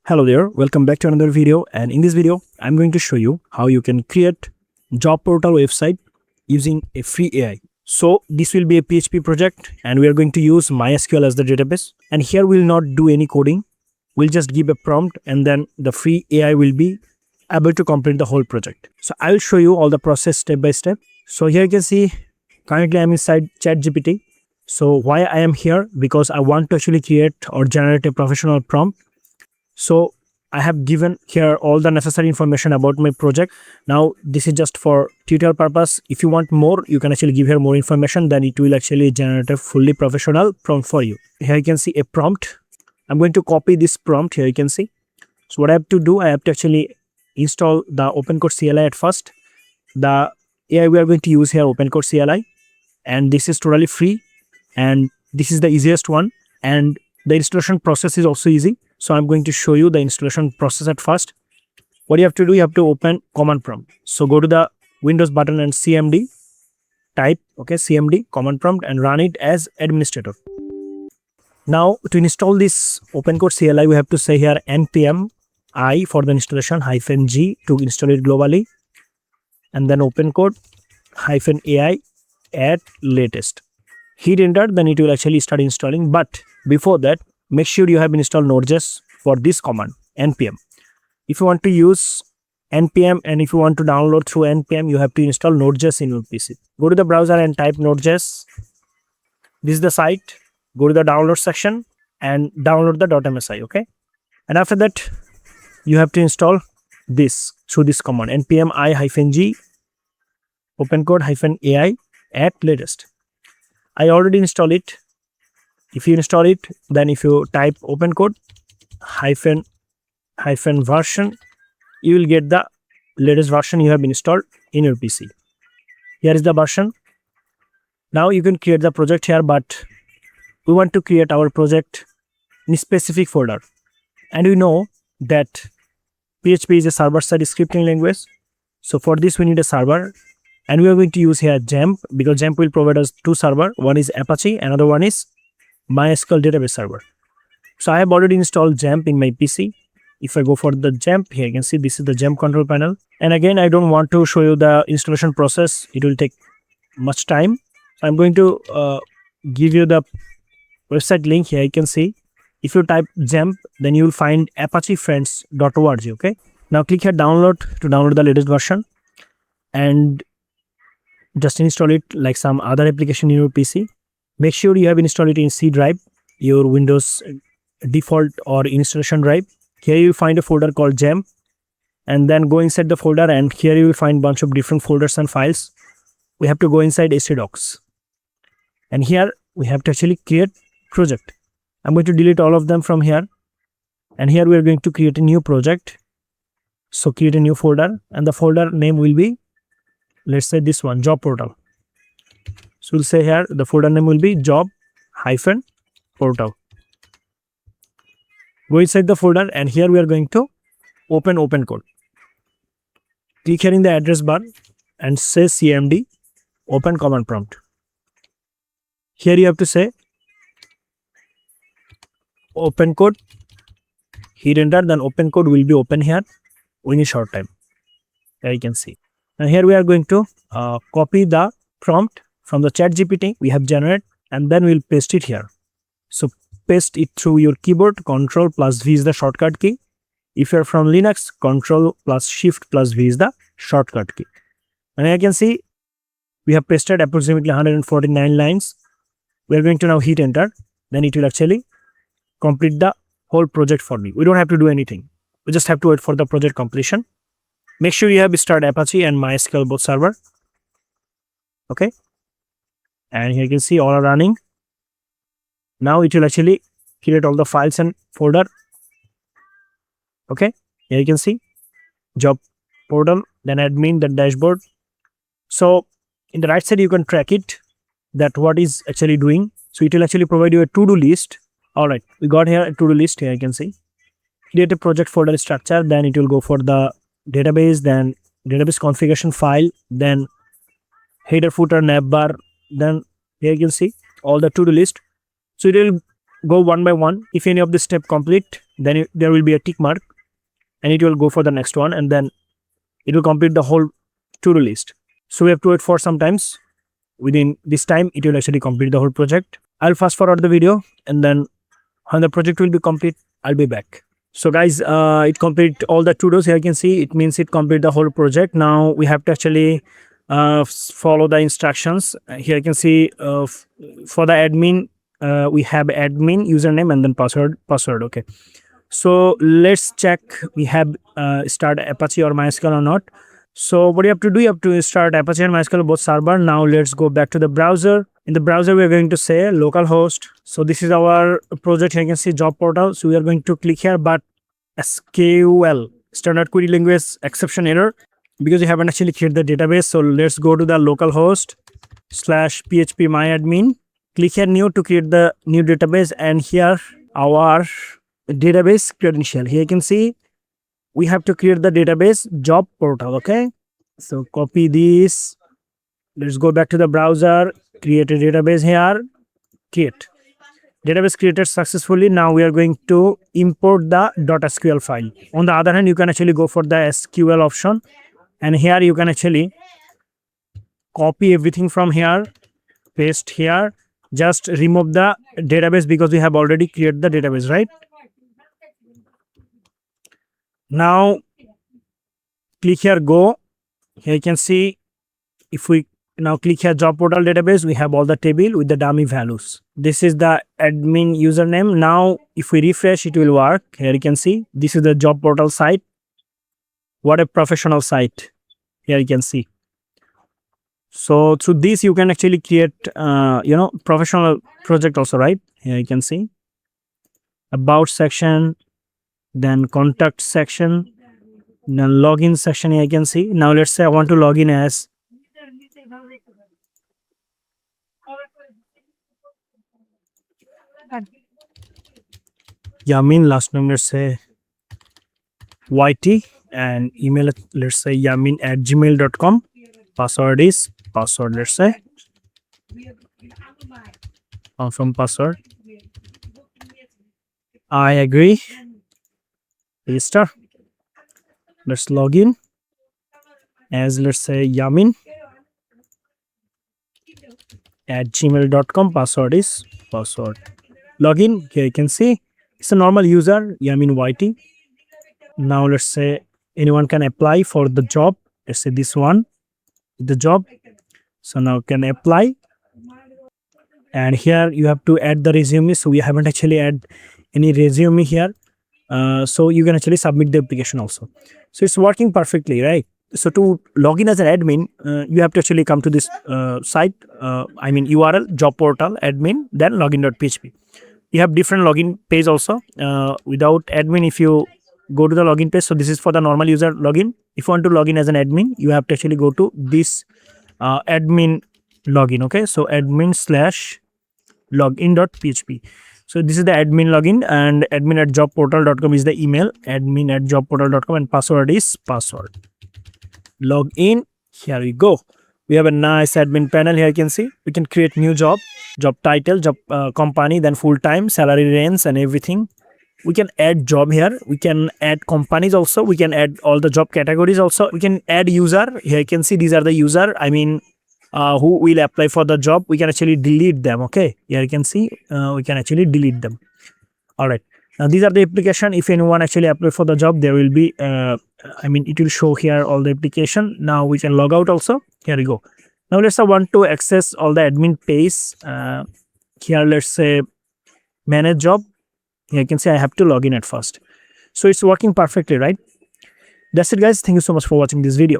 Hello there, welcome back to another video, and in this video I'm going to show you how you can create job portal website using a free AI. So this will be a PHP project and we are going to use MySQL as the database, and here we'll not do any coding. We'll just give a prompt and then the free AI will be able to complete the whole project. So I'll show you all the process step by step. So here you can see currently I'm inside ChatGPT. So why I am here? Because I want to actually create or generate a professional prompt. So I have given here all the necessary information about my project. Now this is just for tutorial purpose. If you want more, you can actually give here more information, then it will actually generate a fully professional prompt for you. Here you can see a prompt. I'm going to copy this prompt. Here you can see. So what I have to do, I have to actually install the OpenCode CLI at first. The AI we are going to use here, OpenCode CLI, and this is totally free, and this is the easiest one, and the installation process is also easy. So I'm going to show you the installation process at first. What you have to do, you have to open command prompt. So go to the Windows button and CMD, type CMD command prompt and run it as administrator. Now to install this OpenCode CLI, we have to say here npm I for the installation -g to install it globally, and then OpenCode -AI at latest. Hit enter, then it will actually start installing. But before that, make sure you have installed Node.js for this command npm. If you want to use npm and if you want to download through npm, you have to install Node.js in your PC. Go to the browser and type Node.js. This is the site. Go to the download section and download the .msi. Okay, and after that you have to install this through this command npm I-g OpenCode -AI at latest. I already installed it. If you install it, then if you type OpenCode -version, you will get the latest version you have installed in your PC. Here is the version. Now you can create the project here, but we want to create our project in a specific folder. And we know that PHP is a server-side scripting language. So for this we need a server, and we are going to use here XAMPP, because XAMPP will provide us two servers. One is Apache, another one is MySQL database server. So I have already installed XAMPP in my PC. If I go for the XAMPP, here you can see this is the XAMPP control panel. And again, I don't want to show you the installation process. It will take much time. I'm going to give you the website link. Here you can see. If you type XAMPP, then you will find apachefriends.org. Okay. Now click here download to download the latest version, and just install it like some other application in your PC. Make sure you have installed it in C drive, your Windows default or installation drive. Here you will find a folder called XAMPP, and then go inside the folder, and here you will find bunch of different folders and files. We have to go inside htdocs, and here we have to actually create project. I'm going to delete all of them from here, and here we are going to create a new project. So create a new folder, and the folder name will be, let's say this one, job portal. So we'll say here the folder name will be job-portal. Go inside the folder, and here we are going to open OpenCode. Click here in the address bar and say cmd open command prompt. Here you have to say OpenCode, hit enter, then OpenCode will be open here in a short time. Here you can see. And here we are going to copy the prompt from the ChatGPT we have generated, and then we'll paste it here. So paste it through your keyboard. Ctrl+V is the shortcut key. If you're from Linux, Ctrl+Shift+V is the shortcut key. And I can see we have pasted approximately 149 lines. We are going to now hit enter. Then it will actually complete the whole project for me. We don't have to do anything. We just have to wait for the project completion. Make sure you have started Apache and MySQL both server. Okay. And here you can see all are running. Now it will actually create all the files and folder. Okay. Here you can see job portal, then admin, then dashboard. So in the right side, you can track it, that what is actually doing. So it will actually provide you a to-do list. All right. We got here a to-do list. Here you can see. Create a project folder structure. Then it will go for the database, then database configuration file, then header, footer, navbar. Then here you can see all the to-do list. So it will go one by one. If any of the step complete, then there will be a tick mark and it will go for the next one, and then it will complete the whole to-do list. So we have to wait for some times. Within this time it will actually complete the whole project. I'll fast forward the video, and then when the project will be complete, I'll be back. So guys, it complete all the to-dos. Here you can see it means it complete the whole project. Now we have to actually follow the instructions. Here you can see for the admin, we have admin username and then password. Okay, so let's check we have start Apache or MySQL or not. So what you have to do, you have to start Apache and MySQL both server. Now let's go back to the browser. In the browser, we are going to say localhost. So this is our project. Here you can see job portal. So we are going to click here, but SQL, standard query language exception error, because you haven't actually created the database. So let's go to the localhost /PHP myadmin. Click here new to create the new database, and here our database credential. Here you can see we have to create the database job portal. Okay, so copy this. Let's go back to the browser, create a database here, create. Database created successfully. Now we are going to import the .sql file. On the other hand, you can actually go for the SQL option, and here you can actually copy everything from here, paste here, just remove the database because we have already created the database, right? Now click here, go. Here you can see if we now click here job portal database, we have all the table with the dummy values. This is the admin username. Now if we refresh, it will work. Here you can see this is the job portal site. What a professional site. Here you can see. So through this you can actually create professional project also, right? Here you can see about section, then contact section, then login section. Here you can see. Now let's say I want to log in as Yamin, last name let's say YT, and email let's say yamin@gmail.com. Password is password, let's say confirm password. I agree. Register. Let's log in as let's say yamin@gmail.com. Password is password. Login. Here you can see it's a normal user, Yamin YT. Now let's say anyone can apply for the job. Let's say this one, the job. So now can apply, and here you have to add the resume. So we haven't actually add any resume here. So you can actually submit the application also. So it's working perfectly, right? So to log in as an admin, you have to actually come to this site. URL job portal admin, then login.php. You have different login page also. Without admin, if you go to the login page, so this is for the normal user login. If you want to log in as an admin, you have to actually go to this admin login. Okay, so admin/login.php. So this is the admin login, and admin@jobportal.com is the email, admin@jobportal.com, and password is password. Log in. Here we go. We have a nice admin panel. Here you can see we can create new job title, job company, then full-time, salary range, and everything. We can add job here. We can add companies also. We can add all the job categories also. We can add user. Here you can see these are the user. Who will apply for the job. We can actually delete them. Okay, here you can see we can actually delete them. All right, now these are the application. If anyone actually apply for the job, there will be it will show here all the application. Now we can log out also. Here we go. Now let's say I want to access all the admin page. Here let's say manage job. Here you can see I have to log in at first. So it's working perfectly, right? That's it guys. Thank you so much for watching this video.